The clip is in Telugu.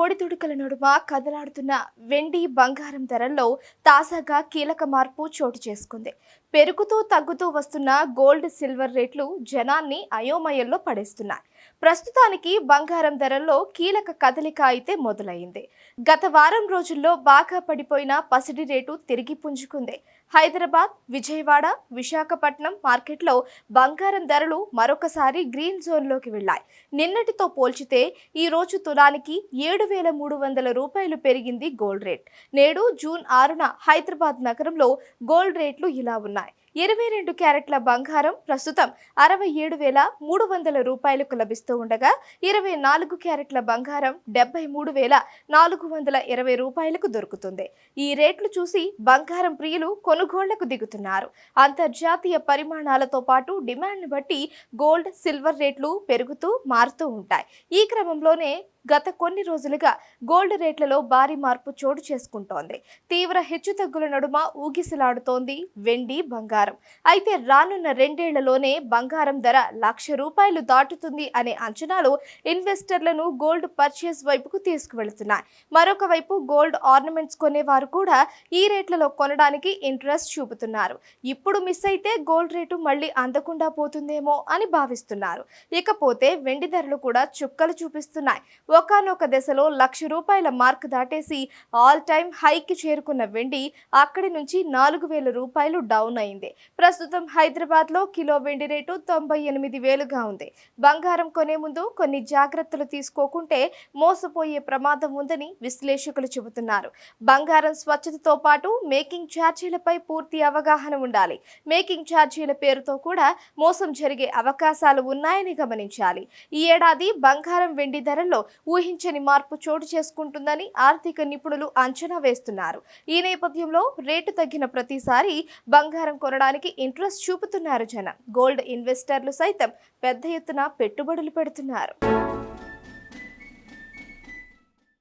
ఒడిదుడుకుల నడుమ కదలాడుతున్న వెండి బంగారం ధరల్లో తాజాగా కీలక మార్పు చోటు చేసుకుంది. పెరుగుతూ తగ్గుతూ వస్తున్న గోల్డ్ సిల్వర్ రేట్లు జనాన్ని అయోమయంలో పడేస్తున్నాయి. ప్రస్తుతానికి బంగారం ధరల్లో కీలక కదలిక అయితే మొదలైంది. గత వారం రోజుల్లో బాగా పడిపోయిన పసిడి రేటు తిరిగి పుంజుకుంది. హైదరాబాద్, విజయవాడ, విశాఖపట్నం మార్కెట్లో బంగారం ధరలు మరొకసారి గ్రీన్ జోన్లోకి వెళ్లాయి. నిన్నటితో పోల్చితే ఈ రోజు తులానికి 7,300 రూపాయలు పెరిగింది గోల్డ్ రేట్. నేడు జూన్ 6న హైదరాబాద్ నగరంలో గోల్డ్ రేట్లు ఇలా ఉన్నాయి. 22 క్యారెట్ల బంగారం ప్రస్తుతం 67,300 రూపాయలకు లభిస్తూ ఉండగా 24 క్యారెట్ల బంగారం 73,420 రూపాయలకు దొరుకుతుంది. ఈ రేట్లు చూసి బంగారం ప్రియులు కొనుగోళ్లకు దిగుతున్నారు. అంతర్జాతీయ పరిమాణాలతో పాటు డిమాండ్ను బట్టి గోల్డ్, సిల్వర్ రేట్లు పెరుగుతూ మారుతూ ఉంటాయి. ఈ క్రమంలోనే గత కొన్ని రోజులుగా గోల్డ్ రేట్లలో భారీ మార్పు చోటు చేసుకుంటోంది. తీవ్ర హెచ్చుతగ్గుల నడుమ ఊగిసలాడుతోంది వెండి, బంగారం. అయితే రానున్న 2 ఏళ్లలోనే బంగారం ధర ₹1,00,000 దాటుతుంది అనే అంచనాలు ఇన్వెస్టర్లను గోల్డ్ పర్చేస్ వైపుకు తీసుకువెళుతున్నాయి. మరొక వైపు గోల్డ్ ఆర్నమెంట్స్ కొనేవారు కూడా ఈ రేట్లలో కొనడానికి ఇంట్రెస్ట్ చూపుతున్నారు. ఇప్పుడు మిస్ అయితే గోల్డ్ రేటు మళ్ళీ అందకుండా పోతుందేమో అని భావిస్తున్నారు. ఇకపోతే వెండి ధరలు కూడా చుక్కలు చూపిస్తున్నాయి. ఒకానొక దశలో ₹1,00,000 మార్క్ దాటేసి ఆల్ టైమ్ హైకి చేరుకున్న వెండి అక్కడి నుంచి ₹4,000 డౌన్ అయింది. ప్రస్తుతం హైదరాబాద్ లో కిలో వెండి రేటు 98,000గా ఉంది. బంగారం కొనే ముందు కొన్ని జాగ్రత్తలు తీసుకోకుంటే మోసపోయే ప్రమాదం ఉందని విశ్లేషకులు చెబుతున్నారు. బంగారం స్వచ్ఛతతో పాటు మేకింగ్ ఛార్జీలపై పూర్తి అవగాహన ఉండాలి. మేకింగ్ ఛార్జీల పేరుతో కూడా మోసం జరిగే అవకాశాలు ఉన్నాయని గమనించాలి. ఈ ఏడాది బంగారం, వెండి ధరల్లో ఊహించని మార్పు చోటు చేసుకుంటుందని ఆర్థిక నిపుణులు అంచనా వేస్తున్నారు. ఈ నేపథ్యంలో రేటు తగ్గిన ప్రతిసారి బంగారం కొనడానికి ఇంట్రెస్ట్ చూపుతున్నారు జనం. గోల్డ్ ఇన్వెస్టర్లు సైతం పెద్ద ఎత్తున పెట్టుబడులు పెడుతున్నారు.